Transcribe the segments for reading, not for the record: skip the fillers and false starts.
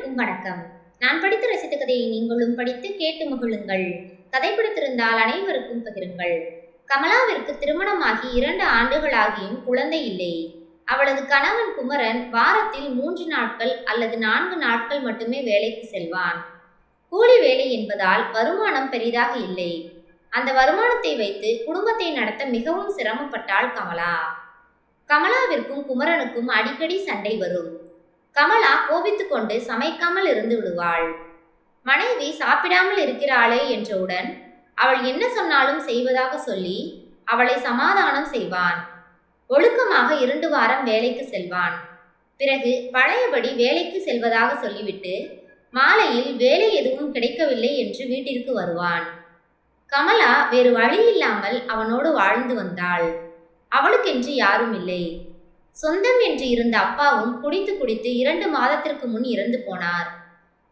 அனைவருக்கும் வணக்கம். நான் படித்து ரசித்த கதையை நீங்களும் படித்து கேட்டு மகிழுங்கள். கதை பிடித்திருந்தால் அனைவருக்கும் பகிருங்கள். கமலாவிற்கு திருமணமாகி 2 ஆண்டுகளாகியும் குழந்தை இல்லை. அவளது கணவன் குமரன் வாரத்தில் 3 நாட்கள் அல்லது 4 நாட்கள் மட்டுமே வேலைக்கு செல்வான். கூலி வேலை என்பதால் வருமானம் பெரிதாக இல்லை. அந்த வருமானத்தை வைத்து குடும்பத்தை நடத்த மிகவும் சிரமப்பட்டாள் கமலா. கமலாவிற்கும் குமரனுக்கும் அடிக்கடி சண்டை வரும். கமலா கோபித்து கொண்டு சமைக்காமல் இருந்து விடுவாள். மனைவி சாப்பிடாமல் இருக்கிறாளே என்றவுடன் அவள் என்ன சொன்னாலும் செய்வதாக சொல்லி அவளை சமாதானம் செய்வான். ஒழுக்கமாக 2 வாரம் வேலைக்கு செல்வான். பிறகு பழையபடி வேலைக்கு செல்வதாக சொல்லிவிட்டு மாலையில் வேலை எதுவும் கிடைக்கவில்லை என்று வீட்டிற்கு வருவான். கமலா வேறு வழியில்லாமல் அவனோடு வாழ்ந்து வந்தாள். அவளுக்கென்று யாரும் இல்லை. சொந்தம் என்று இருந்த அப்பாவும் குடித்து குடித்து 2 மாதத்திற்கு முன் இறந்து போனார்.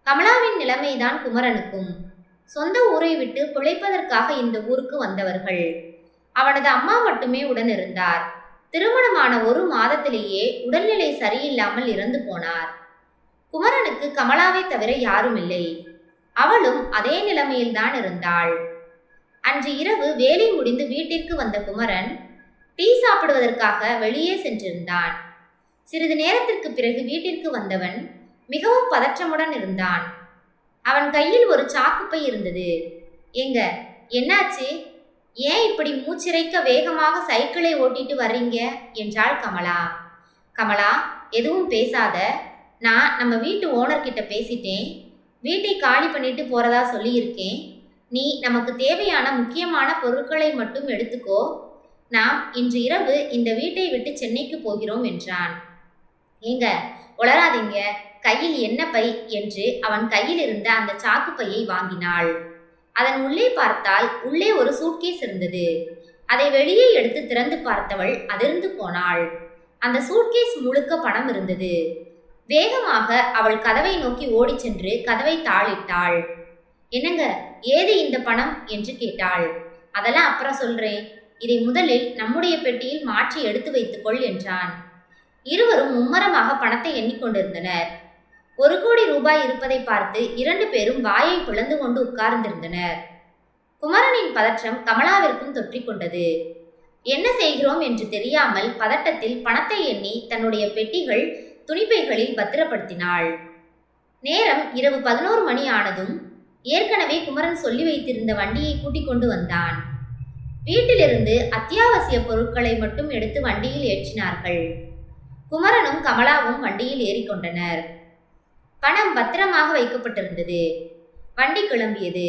கமலாவின் நிலைமைதான் குமரனுக்கும். சொந்த ஊரை விட்டு பிழைப்பதற்காக இந்த ஊருக்கு வந்தவர்கள். அவனது அம்மா மட்டுமே உடன் இருந்தார். திருமணமான 1 மாதத்திலேயே உடல்நிலை சரியில்லாமல் இறந்து போனார். குமரனுக்கு கமலாவை தவிர யாரும் இல்லை. அவளும் அதே நிலைமையில்தான் இருந்தாள். அன்று இரவு வேலை முடிந்து வீட்டிற்கு வந்த குமரன் டீ சாப்பிடுவதற்காக வெளியே சென்றிருந்தான். சிறிது நேரத்திற்கு பிறகு வீட்டிற்கு வந்தவன் மிகவும் பதற்றமுடன் இருந்தான். அவன் கையில் ஒரு சாக்குப்பை இருந்தது. "எங்க, என்னாச்சு? ஏன் இப்படி மூச்சிறைக்க வேகமாக சைக்கிளை ஓட்டிட்டு வர்றீங்க?" என்றாள் கமலா. "கமலா, எதுவும் பேசாத. நான் நம்ம வீட்டு ஓனர்கிட்ட பேசிட்டேன். வீட்டை காலி பண்ணிட்டு போறதா சொல்லியிருக்கேன். நீ நமக்கு தேவையான முக்கியமான பொருட்களை மட்டும் எடுத்துக்கோ. நாம் இன்று இரவு இந்த வீட்டை விட்டு சென்னைக்கு போகிறோம்" என்றான். "ஏங்க, உளராதீங்க. கையில் என்ன பை?" என்று அவன் கையில் இருந்த அந்த சாக்குப்பையை வாங்கினாள். அதன் உள்ளே பார்த்தால் உள்ளே ஒரு சூட்கேஸ் இருந்தது. அதை வெளியே எடுத்து திறந்து பார்த்தவள் அதிர்ந்து போனாள். அந்த சூட்கேஸ் முழுக்க பணம் இருந்தது. வேகமாக அவள் கதவை நோக்கி ஓடி சென்று கதவை தாளிட்டாள். "என்னங்க, ஏது இந்த பணம்?" என்று கேட்டாள். "அதெல்லாம் அப்புறம் சொல்றேன். இதை முதலில் நம்முடைய பெட்டியில் மாற்றி எடுத்து வைத்துக்கொள்" என்றான். இருவரும் மும்மரமாக பணத்தை எண்ணிக்கொண்டிருந்தனர். 1 கோடி ரூபாய் இருப்பதை பார்த்து 2 பேரும் வாயை பிளந்து கொண்டு உட்கார்ந்திருந்தனர். குமரனின் பதற்றம் கமலாவிற்கும் தொற்றிக்கொண்டது. என்ன செய்கிறோம் என்று தெரியாமல் பதட்டத்தில் பணத்தை எண்ணி தன்னுடைய பெட்டிகள் துணிப்பைகளில் பத்திரப்படுத்தினாள். நேரம் இரவு 11 மணி ஆனதும் ஏற்கனவே குமரன் சொல்லி வைத்திருந்த வண்டியை கூட்டிக் கொண்டு வந்தான். வீட்டிலிருந்து அத்தியாவசிய பொருட்களை மட்டும் எடுத்து வண்டியில் ஏற்றினார்கள். குமரனும் கமலாவும் வண்டியில் ஏறிக்கொண்டனர். பணம் பத்திரமாக வைக்கப்பட்டிருந்தது. வண்டி கிளம்பியது.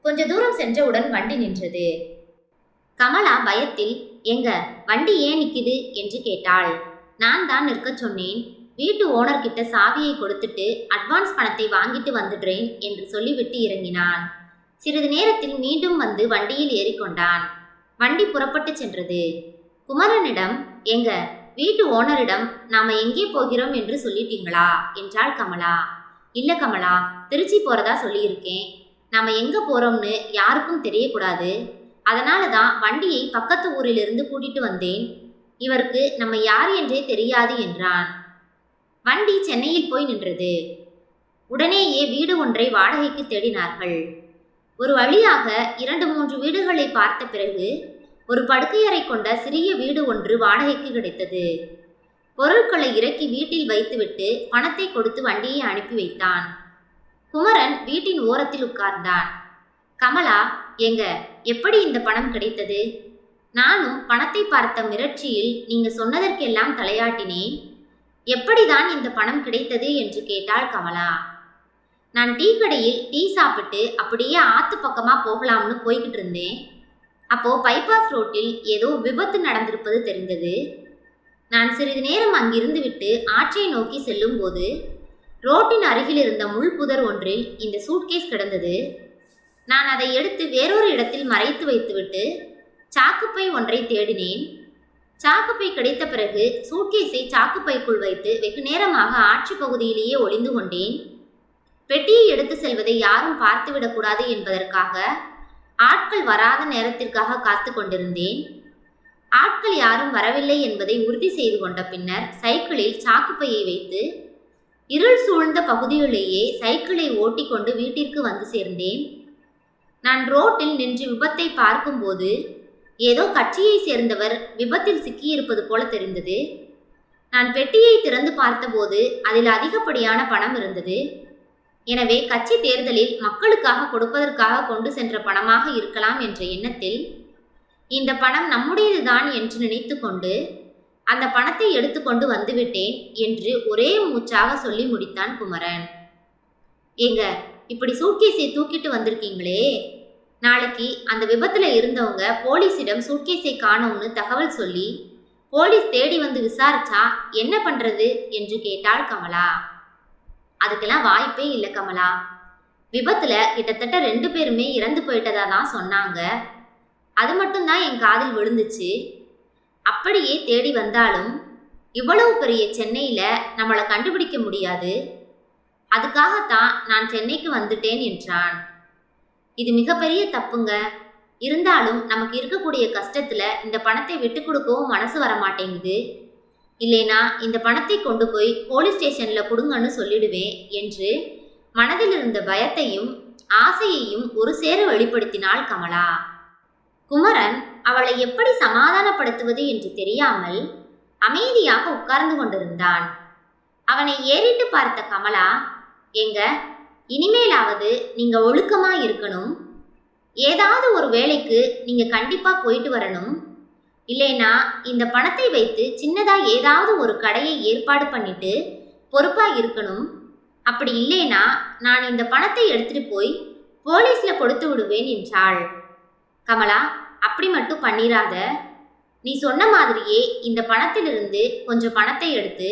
கொஞ்ச தூரம் சென்றவுடன் வண்டி நின்றது. கமலா பயத்தில், "எங்க, வண்டி ஏன் நிற்குது?" என்று கேட்டாள். "நான் தான் நிற்க சொன்னேன். வீட்டு ஓனர்கிட்ட சாவியை கொடுத்துட்டு அட்வான்ஸ் பணத்தை வாங்கிட்டு வந்துடுறேன்" என்று சொல்லிவிட்டு இறங்கினான். சிறிது நேரத்தில் மீண்டும் வந்து வண்டியில் ஏறிக்கொண்டான். வண்டி புறப்பட்டு சென்றது. குமரனிடம், "எங்க, வீட்டு ஓனரிடம் நாம எங்கே போகிறோம் என்று சொல்லிட்டீங்களா?" என்றாள் கமலா. "இல்ல கமலா, திருச்சி போறதா சொல்லியிருக்கேன். நாம எங்க போறோம்னு யாருக்கும் தெரியக்கூடாது. அதனால தான் வண்டியை பக்கத்து ஊரிலிருந்து கூட்டிட்டு வந்தேன். இவருக்கு நம்ம யார் என்றே தெரியாது" என்றான். வண்டி சென்னையில் போய் நின்றது. உடனேயே வீடு ஒன்றை வாடகைக்கு தேடினார்கள். ஒரு வழியாக 2-3 வீடுகளை பார்த்த பிறகு ஒரு படுக்கையறை கொண்ட சிறிய வீடு ஒன்று வாடகைக்கு கிடைத்தது. பொருட்களை இறக்கி வீட்டில் வைத்துவிட்டு பணத்தை கொடுத்து வண்டியை அனுப்பி வைத்தான். குமரன் வீட்டின் ஓரத்தில் உட்கார்ந்தான். "கமலா, எங்க, எப்படி இந்த பணம் கிடைத்தது? நானும் பணத்தை பார்த்த மிரட்சியில் நீங்க சொன்னதற்கெல்லாம் தலையாட்டினேன். எப்படிதான் இந்த பணம் கிடைத்தது என்று கேட்டாள் கமலா. "நான் டீ கடையில் டீ சாப்பிட்டு அப்படியே ஆத்து பக்கமா போகலாம்னு போய்கிட்டு இருந்தேன். அப்போ பைபாஸ் ரோட்டில் ஏதோ விபத்து நடந்திருப்பது தெரிந்தது. நான் சிறிது நேரம் அங்கிருந்து விட்டு ஆற்றை நோக்கி செல்லும் போது ரோட்டின் அருகில் இருந்த முள் புதர் ஒன்றில் இந்த சூட்கேஸ் கிடந்தது. நான் அதை எடுத்து வேறொரு இடத்தில் மறைத்து வைத்துவிட்டு சாக்குப்பை ஒன்றை தேடினேன். சாக்குப்பை கிடைத்த பிறகு சூட்கேஸை சாக்குப்பைக்குள் வைத்து வெகு நேரமாக ஆற்று பகுதியிலேயே ஒளிந்து கொண்டேன். பெட்டியை எடுத்து செல்வதை யாரும் பார்த்துவிடக்கூடாது என்பதற்காக ஆட்கள் வராத நேரத்திற்காக காத்து கொண்டிருந்தேன். ஆட்கள் யாரும் வரவில்லை என்பதை உறுதி செய்து கொண்ட பின்னர் சைக்கிளில் சாக்குப்பையை வைத்து இருள் சூழ்ந்த பகுதியிலேயே சைக்கிளை ஓட்டிக்கொண்டு வீட்டிற்கு வந்து சேர்ந்தேன். நான் ரோட்டில் நின்று விபத்தை பார்க்கும்போது ஏதோ கட்சியை சேர்ந்தவர் விபத்தில் சிக்கியிருப்பது போல தெரிந்தது. நான் பெட்டியை திறந்து பார்த்தபோது அதில் அதிகப்படியான பணம் இருந்தது. எனவே கட்சி தேர்தலில் மக்களுக்காக கொடுப்பதற்காக கொண்டு சென்ற பணமாக இருக்கலாம் என்ற எண்ணத்தில் இந்த பணம் நம்முடையதுதான் என்று நினைத்து கொண்டு அந்த பணத்தை எடுத்துக்கொண்டு வந்துவிட்டேன் என்று ஒரே மூச்சாக சொல்லி முடித்தான் குமரன். ஏங்க, இப்படி சூட்கேஸை தூக்கிட்டு வந்திருக்கீங்களே, நாளைக்கு அந்த விபத்துல இருந்தவங்க போலீஸிடம் சூட்கேஸை காணோம்னு தகவல் சொல்லி போலீஸ் தேடி வந்து விசாரிச்சா என்ன பண்றது என்று கேட்டாள் கமலா. அதுக்கெல்லாம் வாய்ப்பே இல்லை கமலா. விபத்துல கிட்டத்தட்ட 2 பேருமே இறந்து போயிட்டதா தான் சொன்னாங்க. அது மட்டும்தான் என் காதில் விழுந்துச்சு. அப்படியே தேடி வந்தாலும் இவ்வளவு பெரிய சென்னையில நம்மளை கண்டுபிடிக்க முடியாது. அதுக்காகத்தான் நான் சென்னைக்கு வந்துட்டேன் என்றான். இது மிகப்பெரிய தப்புங்க. இருந்தாலும் நமக்கு இருக்கக்கூடிய கஷ்டத்துல இந்த பணத்தை விட்டு கொடுக்கவும் மனசு வர மாட்டேங்குது. இல்லைனா இந்த பணத்தை கொண்டு போய் போலீஸ் ஸ்டேஷன்ல கொடுங்கன்னு சொல்லிடுவேன் என்று மனதில் இருந்த பயத்தையும் ஆசையையும் ஒரு சேர வெளிப்படுத்தினாள் கமலா. குமரன் அவளை எப்படி சமாதானப்படுத்துவது என்று தெரியாமல் அமைதியாக உட்கார்ந்து கொண்டிருந்தான். அவனை ஏறிட்டு பார்த்த கமலா, எங்க இனிமேலாவது நீங்க ஒழுக்கமா இருக்கணும். ஏதாவது ஒரு வேலைக்கு நீங்க கண்டிப்பா போயிட்டு வரணும். இல்லைனா இந்த பணத்தை வைத்து சின்னதா ஏதாவது ஒரு கடையை ஏற்பாடு பண்ணிட்டு பொறுப்பா இருக்கணும். அப்படி இல்லைனா நான் இந்த பணத்தை எடுத்துட்டு போய் போலீஸ்ல கொடுத்து விடுவேன் என்றாள். கமலா, அப்படி மட்டும் பண்ணிராத. நீ சொன்ன மாதிரியே இந்த பணத்திலிருந்து கொஞ்சம் பணத்தை எடுத்து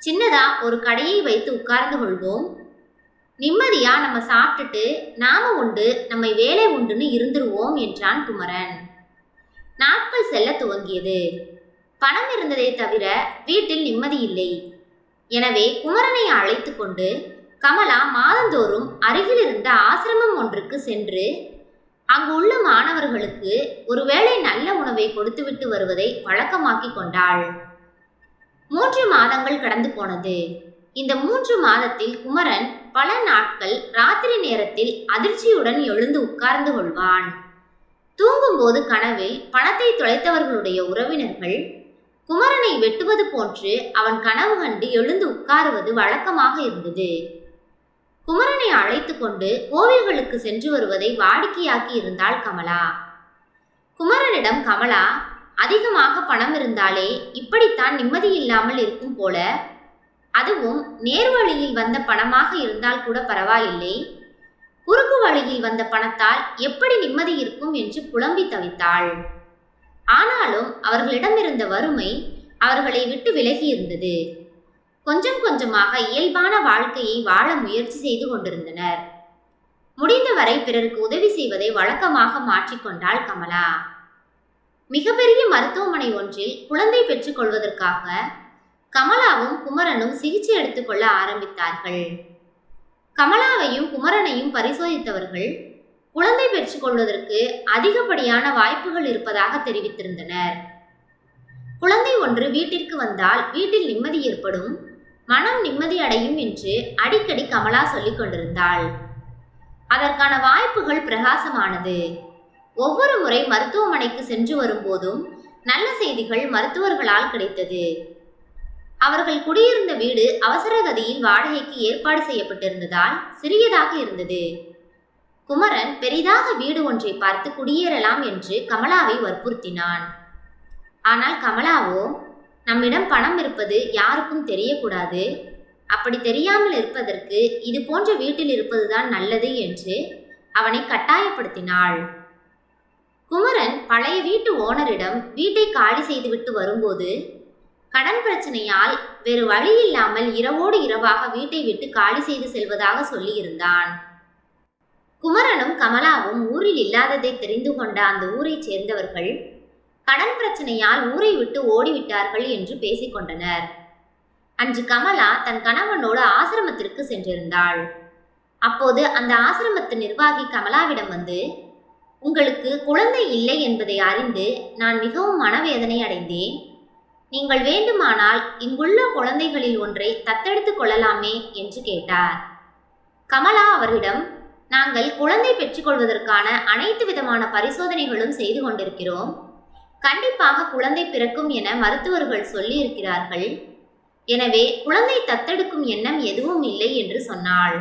சின்னதா ஒரு கடையை வைத்து உட்கார்ந்து கொள்வோம். நிம்மதியா நம்ம சாப்பிட்டுட்டு நாம உண்டு நம்மை வேலை உண்டுன்னு இருந்துருவோம் என்றான் குமரன். நாட்கள் செல்ல துவங்கியது. பணம் இருந்ததை தவிர வீட்டில் நிம்மதி இல்லை. எனவே குமரனை அழைத்து கொண்டு கமலா மாதந்தோறும் அருகில் இருந்த ஆசிரமம் ஒன்றுக்கு சென்று அங்கு உள்ள மாணவர்களுக்கு ஒருவேளை நல்ல உணவை கொடுத்துவிட்டு வருவதை வழக்கமாக்கி கொண்டாள். 3 மாதங்கள் கடந்து போனது. இந்த 3 மாதத்தில் குமரன் பல நாட்கள் ராத்திரி நேரத்தில் அதிர்ச்சியுடன் எழுந்து உட்கார்ந்து கொள்வான். தூங்கும்போது கனவில் பணத்தை தொலைத்தவர்களுடைய உறவினர்கள் குமரனை வெட்டுவது போன்று அவன் கனவு கண்டு எழுந்து உட்காருவது வழக்கமாக இருந்தது. குமரனை அழைத்து கொண்டு கோவில்களுக்கு சென்று வருவதை வாடிக்கையாக்கி இருந்தாள் கமலா. குமரனிடம் கமலா, அதிகமாக பணம் இருந்தாலே இப்படித்தான் நிம்மதி இல்லாமல் இருக்கும் போல. அதுவும் நேர்வழியில் வந்த பணமாக இருந்தால் கூட பரவாயில்லை, குறுக்கு வழியில் வந்த பணத்தால் எப்படி நிம்மதி இருக்கும் என்று புலம்பி தவித்தாள். ஆனாலும் அவர்களிடமிருந்த வறுமை அவர்களை விட்டு விலகி இருந்தது. கொஞ்சம் கொஞ்சமாக இயல்பான வாழ்க்கையை வாழ முயற்சி செய்து கொண்டிருந்தனர். முடிந்தவரை பிறருக்கு உதவி செய்வதை வழக்கமாக மாற்றிக்கொண்டாள் கமலா. மிகப்பெரிய மருத்துவமனை ஒன்றில் குழந்தை பெற்றுக் கொள்வதற்காக கமலாவும் குமரனும் சிகிச்சை எடுத்துக்கொள்ள ஆரம்பித்தார்கள். கமலாவையும் குமரனையும் பரிசோதித்தவர்கள் குழந்தை பெற்றுக் கொள்வதற்கு அதிகப்படியான வாய்ப்புகள் இருப்பதாக தெரிவித்திருந்தனர். குழந்தை ஒன்று வீட்டிற்கு வந்தால் வீட்டில் நிம்மதி ஏற்படும், மனம் நிம்மதி அடையும் என்று அடிக்கடி கமலா சொல்லிக் கொண்டிருந்தாள். அதற்கான வாய்ப்புகள் பிரகாசமானது. ஒவ்வொரு முறை மருத்துவமனைக்கு சென்று வரும்போதும் நல்ல செய்திகள் மருத்துவர்களால் கிடைத்தது. அவர்கள் குடியிருந்த வீடு அவசரகதியில் வாடகைக்கு ஏற்பாடு செய்யப்பட்டிருந்ததால் சிறியதாக இருந்தது. குமரன் பெரிதாக வீடு ஒன்றை பார்த்து குடியேறலாம் என்று கமலாவை வற்புறுத்தினான். ஆனால் கமலாவோ, நம்மிடம் பணம் இருப்பது யாருக்கும் தெரியக்கூடாது, அப்படி தெரியாமல் இருப்பதற்கு இது போன்ற வீட்டில் இருப்பதுதான் நல்லது என்று அவனை கட்டாயப்படுத்தினாள். குமரன் பழைய வீட்டு ஓனரிடம் வீட்டை காலி செய்துவிட்டு வரும்போது கடன் பிரச்சனையால் வேறு வழி இல்லாமல் இரவோடு இரவாக வீட்டை விட்டு காலி செய்து செல்வதாக சொல்லியிருந்தான். குமரனும் கமலாவும் ஊரில் இல்லாததை தெரிந்து கொண்ட அந்த ஊரைச் சேர்ந்தவர்கள் கடன் பிரச்சனையால் ஊரை விட்டு ஓடிவிட்டார்கள் என்று பேசிக்கொண்டனர். அன்று கமலா தன் கணவனோடு ஆசிரமத்திற்கு சென்றிருந்தாள். அப்போது அந்த ஆசிரமத்து நிர்வாகி கமலாவிடம் வந்து, உங்களுக்கு குழந்தை இல்லை என்பதை அறிந்து நான் மிகவும் மனவேதனை அடைந்தேன். நீங்கள் வேண்டுமானால் இங்குள்ள குழந்தைகளில் ஒன்றை தத்தெடுத்துக் கொள்ளலாமே என்று கேட்டார். கமலா அவரிடம், நாங்கள் குழந்தை பெற்றுக்கொள்வதற்கான அனைத்து விதமான பரிசோதனைகளும் செய்து கொண்டிருக்கிறோம். கண்டிப்பாக குழந்தை பிறக்கும் என மருத்துவர்கள் சொல்லி இருக்கிறார்கள். எனவே குழந்தை தத்தெடுக்கும் எண்ணம் எதுவும் இல்லை என்று சொன்னாள்.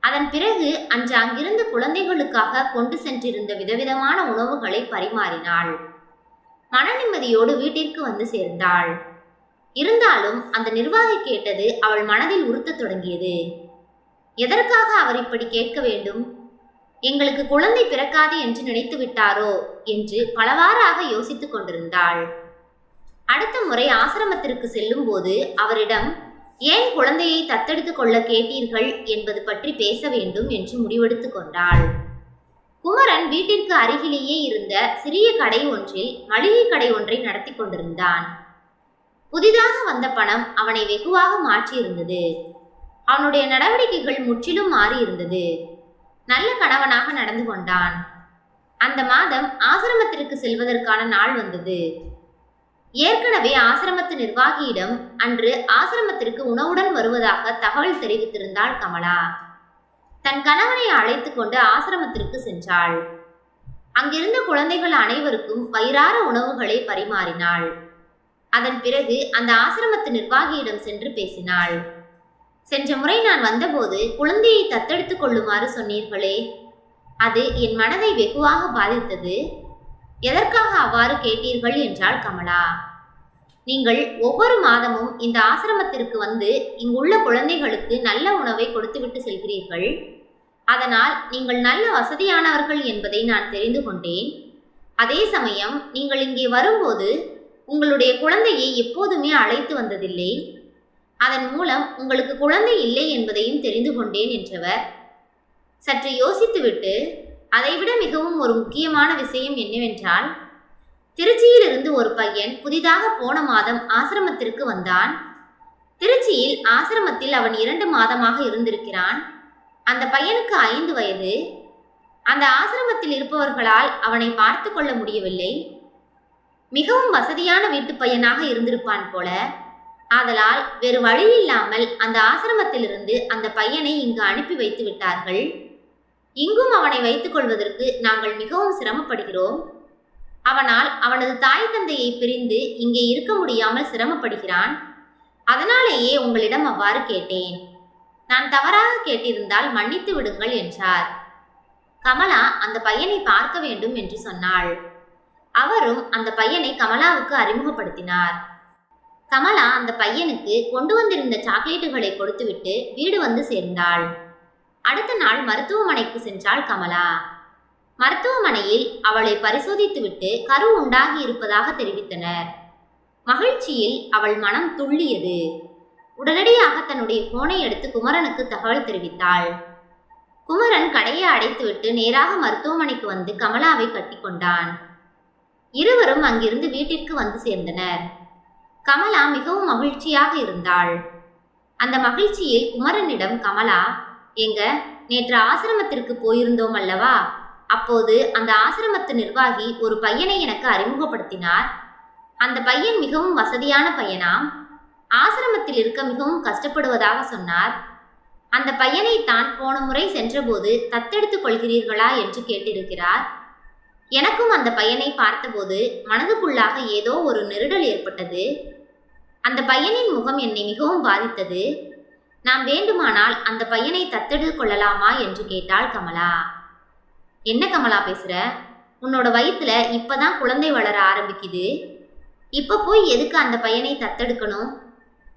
அதன் பிறகு அன்று அங்கிருந்த குழந்தைகளுக்காக கொண்டு சென்றிருந்த விதவிதமான உணவுகளை பரிமாறினாள். மன நிம்மதியோடு வீட்டிற்கு வந்து சேர்ந்தாள். இருந்தாலும் அந்த நிர்வாகி கேட்டது அவள் மனதில் உறுத்தத் தொடங்கியது. எதற்காக அவர் இப்படி கேட்க வேண்டும்? எங்களுக்கு குழந்தை பிறக்காது என்று நினைத்து விட்டாரோ என்று பலவாறாக யோசித்துக் கொண்டிருந்தாள். அடுத்த முறை ஆசிரமத்திற்கு செல்லும் போது அவரிடம், ஏன் குழந்தையை தத்தெடுத்துக் கொள்ள கேட்டீர்கள் என்பது பற்றி பேச வேண்டும் என்று முடிவெடுத்து கொண்டாள். குமரன் வீட்டிற்கு அருகிலேயே இருந்த சிறிய கடை ஒன்றில் மளிகை கடை ஒன்றை நடத்தி கொண்டிருந்தான். புதிதாக வந்த பணம் அவனை வெகுவாக மாற்றியிருந்தது. அவனுடைய நடவடிக்கைகள் முற்றிலும் மாறியிருந்தது. நல்ல கணவனாக நடந்து கொண்டான். அந்த மாதம் ஆசிரமத்திற்கு செல்வதற்கான நாள் வந்தது. ஏற்கனவே ஆசிரமத்து நிர்வாகியிடம் அன்று ஆசிரமத்திற்கு உணவுடன் வருவதாக தகவல் தெரிவித்திருந்தாள் கமலா. தன் கணவனை அழைத்து கொண்டு ஆசிரமத்திற்கு சென்றாள். அங்கிருந்த குழந்தைகள் அனைவருக்கும் வயிறார உணவுகளை பரிமாறினாள். அதன் பிறகு அந்த ஆசிரமத்து நிர்வாகியிடம் சென்று பேசினாள். சென்ற முறை நான் வந்தபோது குழந்தையை தத்தெடுத்துக் கொள்ளுமாறு சொன்னீர்களே, அது என் மனதை வெகுவாக பாதித்தது. எதற்காக அவ்வாறு கேட்டீர்கள் என்றாள் கமலா. நீங்கள் ஒவ்வொரு மாதமும் இந்த ஆசிரமத்திற்கு வந்து இங்குள்ள குழந்தைகளுக்கு நல்ல உணவை கொடுத்துவிட்டு செல்கிறீர்கள். அதனால் நீங்கள் நல்ல வசதியானவர்கள் என்பதை நான் தெரிந்து கொண்டேன். அதே சமயம் நீங்கள் இங்கே வரும்போது உங்களுடைய குழந்தையை எப்போதுமே அழைத்து வந்ததில்லை. அதன் மூலம் உங்களுக்கு குழந்தை இல்லை என்பதையும் தெரிந்து கொண்டேன் என்றவர் சற்று யோசித்துவிட்டு, அதைவிட மிகவும் ஒரு முக்கியமான விஷயம் என்னவென்றால், திருச்சியிலிருந்து ஒரு பையன் புதிதாக போன மாதம் ஆசிரமத்திற்கு வந்தான். திருச்சியில் ஆசிரமத்தில் அவன் 2 மாதமாக இருந்திருக்கிறான். அந்த பையனுக்கு 5 வயது. அந்த ஆசிரமத்தில் இருப்பவர்களால் அவனை பார்த்து கொள்ள முடியவில்லை. மிகவும் வசதியான வீட்டு பையனாக இருந்திருப்பான் போல. ஆதலால் வேறு வழியில்லாமல் அந்த ஆசிரமத்திலிருந்து அந்த பையனை இங்கு அனுப்பி வைத்து விட்டார்கள். இங்கும் அவனை வைத்துக் கொள்வதற்கு நாங்கள் மிகவும் சிரமப்படுகிறோம். அவனால் அவனது தாய் தந்தையை பிரிந்து இங்கே இருக்க முடியாமல் சிரமப்படுகிறான். அதனாலேயே உங்களிடம் அவ்வாறு கேட்டேன். நான் தவறாக கேட்டிருந்தால் மன்னித்து விடுங்கள் என்றார். கமலா அந்த பையனை பார்க்க வேண்டும் என்று சொன்னாள். அவரும் அந்த பையனை கமலாவுக்கு அறிமுகப்படுத்தினார். கமலா அந்த பையனுக்கு கொண்டு வந்திருந்த சாக்லேட்டுகளை கொடுத்துவிட்டு வீடு வந்து சேர்ந்தாள். அடுத்த நாள் மருத்துவமனைக்கு சென்றாள் கமலா. மருத்துவமனையில் அவளை பரிசோதித்துவிட்டு கரு உண்டாகி இருப்பதாக தெரிவித்தனர். மகிழ்ச்சியில் அவள் மனம் துள்ளியது. உடனடியாக தன்னுடைய போனை எடுத்து குமரனுக்கு தகவல் தெரிவித்தாள். குமரன் கடையை அடைத்துவிட்டு நேராக மருத்துவமனைக்கு வந்து கமலாவை கட்டிக்கொண்டான். இருவரும் அங்கிருந்து வீட்டிற்கு வந்து சேர்ந்தனர். கமலா மிகவும் மகிழ்ச்சியாக இருந்தாள். அந்த மகிழ்ச்சியில் குமரனிடம் கமலா, எங்க நேற்று ஆசிரமத்திற்கு போயிருந்தோம் அல்லவா, அப்போது அந்த ஆசிரமத்து நிர்வாகி ஒரு பையனை எனக்கு அறிமுகப்படுத்தினார். அந்த பையன் மிகவும் வசதியான பையனாம். ஆசிரமத்தில் இருக்க மிகவும் கஷ்டப்படுவதாக சொன்னார். அந்த பையனை தான் போன முறை சென்றபோது தத்தெடுத்துக் கொள்கிறீர்களா என்று கேட்டிருக்கிறார். எனக்கும் அந்த பையனை பார்த்தபோது மனதுக்குள்ளாக ஏதோ ஒரு நெருடல் ஏற்பட்டது. அந்த பையனின் முகம் என்னை மிகவும் பாதித்தது. நாம் வேண்டுமானால் அந்த பையனை தத்தெடுத்துக் கொள்ளலாமா என்று கேட்டாள் கமலா. என்ன கமலா பேசுற? உன்னோட வயிற்றுல இப்பதான் குழந்தை வளர ஆரம்பிக்குது. இப்ப போய் எதுக்கு அந்த பையனை தத்தெடுக்கணும்?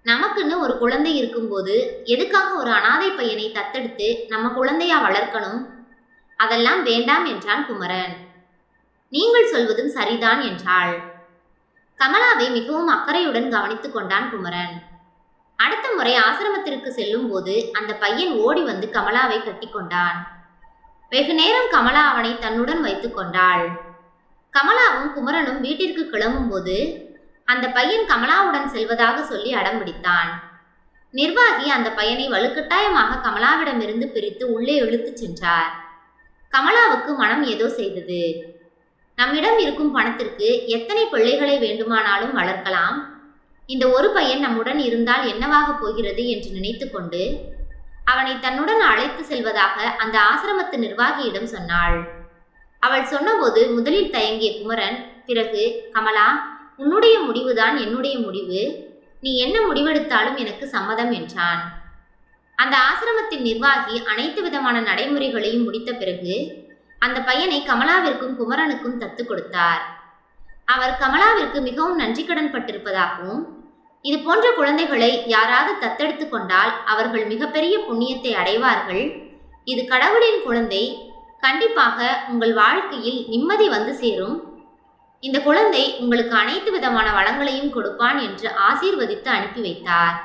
நமக்குன்னு ஒரு குழந்தை இருக்கும்போது எதுக்காக ஒரு அனாதை பையனை தத்தெடுத்து நம்ம குழந்தையா வளர்க்கணும்? அதெல்லாம் வேண்டாம் என்றான் குமரன். நீங்கள் சொல்வதும் சரிதான் என்றாள். கமலாவை மிகவும் அக்கறையுடன் கவனித்துக் கொண்டான் குமரன். அடுத்த முறை ஆசிரமத்திற்கு செல்லும் போது அந்த பையன் ஓடி வந்து கமலாவை கட்டிக்கொண்டான். வெகு நேரம் கமலா அவனை தன்னுடன் வைத்துக் கொண்டாள். கமலாவும் குமரனும் வீட்டிற்கு கிளம்பும் போது அந்த பையன் கமலாவுடன் செல்வதாக சொல்லி அடம் பிடித்தான். நிர்வாகி அந்த பையனை வலுக்கட்டாயமாக கமலாவிடமிருந்து பிரித்து உள்ளே இழுத்துச் சென்றார். கமலாவுக்கு மனம் ஏதோ செய்தது. நம்மிடம் இருக்கும் பணத்திற்கு எத்தனை பிள்ளைகளை வேண்டுமானாலும் வளர்க்கலாம். இந்த ஒரு பையன் நம்முடன் இருந்தால் என்னவாக போகிறது என்று நினைத்து கொண்டு அவனை தன்னுடன் அழைத்து செல்வதாக அந்த ஆசிரமத்து நிர்வாகியிடம் சொன்னாள். அவள் சொன்னபோது முதலில் தயங்கிய குமரன் பிறகு, கமலா, உன்னுடைய முடிவுதான் என்னுடைய முடிவு. நீ என்ன முடிவெடுத்தாலும் எனக்கு சம்மதம் என்றான். அந்த ஆசிரமத்தின் நிர்வாகி அனைத்து விதமான நடைமுறைகளையும் முடித்த பிறகு அந்த பையனை கமலாவிற்கும் குமரனுக்கும் தத்து கொடுத்தார். அவர் கமலாவிற்கு மிகவும் நன்றி கடன் பட்டிருப்பதாகவும், இது போன்ற குழந்தைகளை யாராவது தத்தெடுத்து கொண்டால் அவர்கள் மிகப்பெரிய புண்ணியத்தை அடைவார்கள். இது கடவுளின் குழந்தை, கண்டிப்பாக உங்கள் வாழ்க்கையில் நிம்மதி வந்து சேரும். இந்த குழந்தை உங்களுக்கு அனைத்து விதமான வளங்களையும் கொடுப்பான் என்று ஆசீர்வதித்து அனுப்பி வைத்தார்.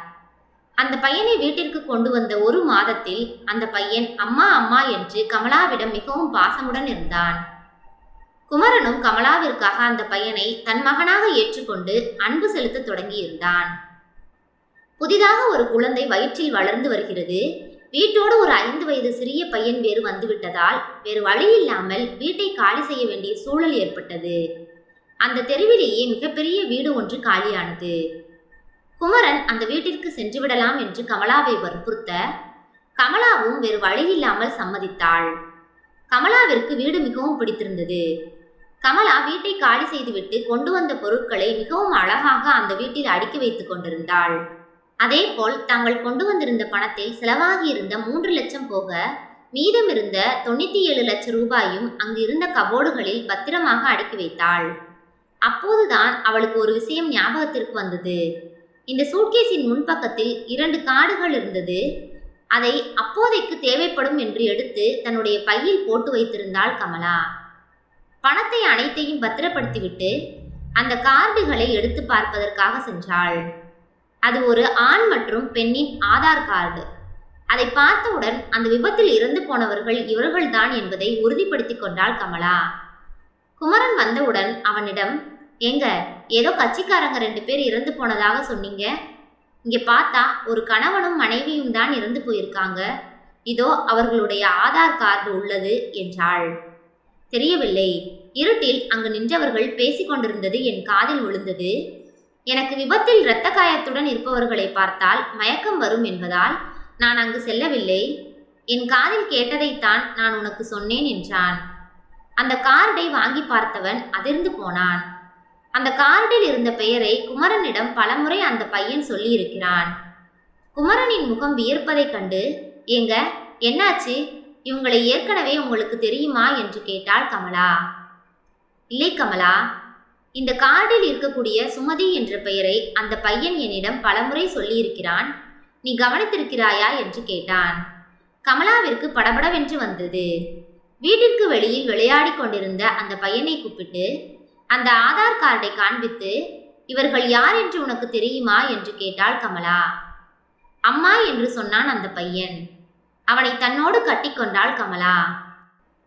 அந்த பையனை வீட்டிற்கு கொண்டு வந்த ஒரு மாதத்தில் அந்த பையன் அம்மா அம்மா என்று கமலாவிடம் மிகவும் பாசமுடன் இருந்தான். குமரனும் கமலாவிற்காக அந்த பையனை தன் மகனாக ஏற்றுக்கொண்டு அன்பு செலுத்த தொடங்கியிருந்தான். புதிதாக ஒரு குழந்தை வயிற்றில் வளர்ந்து வருகிறது. வீட்டோடு ஒரு 5 வயது சிறிய பையன் வேறு வந்துவிட்டதால் வேறு வழி இல்லாமல் வீட்டை காலி செய்ய வேண்டிய சூழல் ஏற்பட்டது. அந்த தெருவிலேயே மிகப்பெரிய வீடு ஒன்று காலியானது. குமரன் அந்த வீட்டிற்கு சென்று விடலாம் என்று கமலாவை வற்புறுத்த கமலாவும் வேறு வழியில்லாமல் சம்மதித்தாள். கமலாவிற்கு வீடு மிகவும் பிடித்திருந்தது. கமலா வீட்டை காலி செய்துவிட்டு கொண்டு வந்த பொருட்களை மிகவும் அழகாக அந்த வீட்டில் அடுக்கி வைத்துக் கொண்டிருந்தாள். அதேபோல் தாங்கள் கொண்டு வந்திருந்த பணத்தில் செலவாகியிருந்த 3 லட்சம் போக மீதமிருந்த 97 லட்சம் ரூபாயும் அங்கு இருந்த கபோர்டுகளில் பத்திரமாக அடுக்கி வைத்தாள். அப்போதுதான் அவளுக்கு ஒரு விஷயம் ஞாபகத்திற்கு வந்தது. இந்த சூட்கேஸின் முன்பக்கத்தில் 2 கார்டுகள் இருந்தது. அதை அப்போதைக்கு தேவைப்படும் என்று எடுத்து தன்னுடைய பையில் போட்டு வைத்திருந்தாள் கமலா. பணத்தை அனைத்தையும் பத்திரப்படுத்திவிட்டு அந்த கார்டுகளை எடுத்து பார்ப்பதற்காக சென்றாள். அது ஒரு ஆண் மற்றும் பெண்ணின் ஆதார் கார்டு. அதை பார்த்தவுடன் அந்த விபத்தில் இறந்து போனவர்கள் இவர்கள்தான் என்பதை உறுதிப்படுத்தி கொண்டாள் கமலா. குமரன் வந்தவுடன் அவனிடம், எங்க ஏதோ கட்சிக்காரங்க 2 பேர் இறந்து போனதாக சொன்னீங்க. இங்க பார்த்தா ஒரு கணவனும் மனைவியும் தான் இறந்து போயிருக்காங்க. இதோ அவர்களுடைய ஆதார் கார்டு உள்ளது என்றாள். தெரியவில்லை. இருட்டில் அங்கு நின்றவர்கள் பேசிக்கொண்டிருந்தது என் காதில் விழுந்தது. எனக்கு விபத்தில் இரத்த காயத்துடன் இருப்பவர்களை பார்த்தால் மயக்கம் வரும் என்பதால் நான் அங்கு செல்லவில்லை. என் காதில் கேட்டதைத்தான் நான் உனக்கு சொன்னேன் என்றான். அந்த கார்டை வாங்கி பார்த்தவன் அதிர்ந்து போனான். அந்த கார்டில் இருந்த பெயரை குமரனிடம் பலமுறை அந்த பையன் சொல்லி இருக்கிறான். குமரனின் முகம் வியர்ப்பதைக் கண்டு, ஏங்க என்னாச்சு, இவங்களை ஏற்கனவே உங்களுக்கு தெரியுமா என்று கேட்டாள் கமலா. இல்லை கமலா, இந்த கார்டில் இருக்கக்கூடிய சுமதி என்ற பெயரை அந்த பையன் என்னிடம் பலமுறை சொல்லியிருக்கிறான். நீ கவனித்திருக்கிறாயா என்று கேட்டான். கமலாவிற்கு படபடவென்று வந்தது. வீட்டிற்கு வெளியில் விளையாடி கொண்டிருந்த அந்த பையனை கூப்பிட்டு அந்த ஆதார் கார்டை காண்பித்து, இவர்கள் யார் என்று உனக்கு தெரியுமா என்று கேட்டாள் கமலா. அம்மா என்று சொன்னான் அந்த பையன். அவனை தன்னோடு கட்டிக்கொண்டாள் கமலா.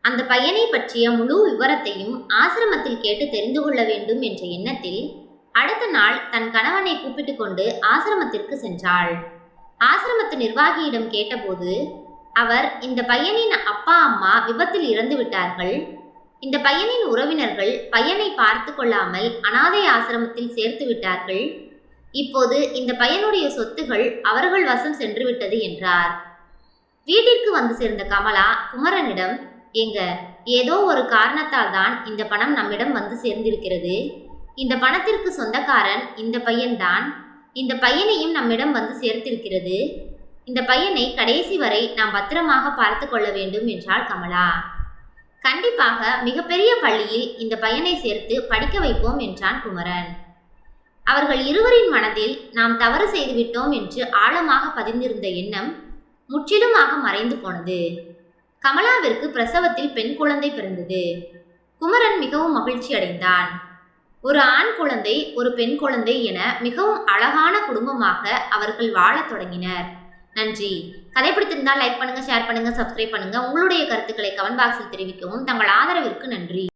அந்த பையனை பற்றிய முழு விவரத்தையும் ஆசிரமத்தில் கேட்டு தெரிந்து கொள்ள வேண்டும் என்ற எண்ணத்தில் அடுத்த நாள் தன் கணவனை கூப்பிட்டு கொண்டு ஆசிரமத்திற்கு சென்றாள். ஆசிரமத்து நிர்வாகியிடம் கேட்டபோது அவர், இந்த பையனின் அப்பா அம்மா விபத்தில் இறந்து விட்டார்கள். இந்த பையனின் உறவினர்கள் பையனை பார்த்து கொள்ளாமல் அனாதை ஆசிரமத்தில் சேர்த்து விட்டார்கள். இப்போது இந்த பையனுடைய சொத்துகள் அவர்கள் வசம் சென்று விட்டது என்றார். வீட்டிற்கு வந்து சேர்ந்த கமலா குமரனிடம், எங்க ஏதோ ஒரு காரணத்தால் தான் இந்த பணம் நம்மிடம் வந்து சேர்ந்திருக்கிறது. இந்த பணத்திற்கு சொந்தக்காரன் இந்த பையன்தான். இந்த பையனையும் நம்மிடம் வந்து சேர்த்திருக்கிறது. இந்த பையனை கடைசி வரை நாம் பத்திரமாக பார்த்து கொள்ள வேண்டும் என்றாள் கமலா. கண்டிப்பாக மிகப்பெரிய பள்ளியில் இந்த பையனை சேர்த்து படிக்க வைப்போம் என்றான் குமரன். அவர்கள் இருவரின் மனதில் நாம் தவறு செய்துவிட்டோம் என்று ஆழமாக பதிந்திருந்த எண்ணம் முற்றிலுமாக மறைந்து போனது. கமலாவிற்கு பிரசவத்தில் பெண் குழந்தை பிறந்தது. குமரன் மிகவும் மகிழ்ச்சி அடைந்தான். ஒரு ஆண் குழந்தை, ஒரு பெண் குழந்தை என மிகவும் அழகான குடும்பமாக அவர்கள் வாழத் தொடங்கினர். நன்றி. கதை பிடித்திருந்தால் லைக் பண்ணுங்க, ஷேர் பண்ணுங்க, சப்ஸ்கிரைப் பண்ணுங்க. உங்களுடைய கருத்துக்களை கமெண்ட் பாக்ஸில் தெரிவிக்கவும். தங்கள் ஆதரவிற்கு நன்றி.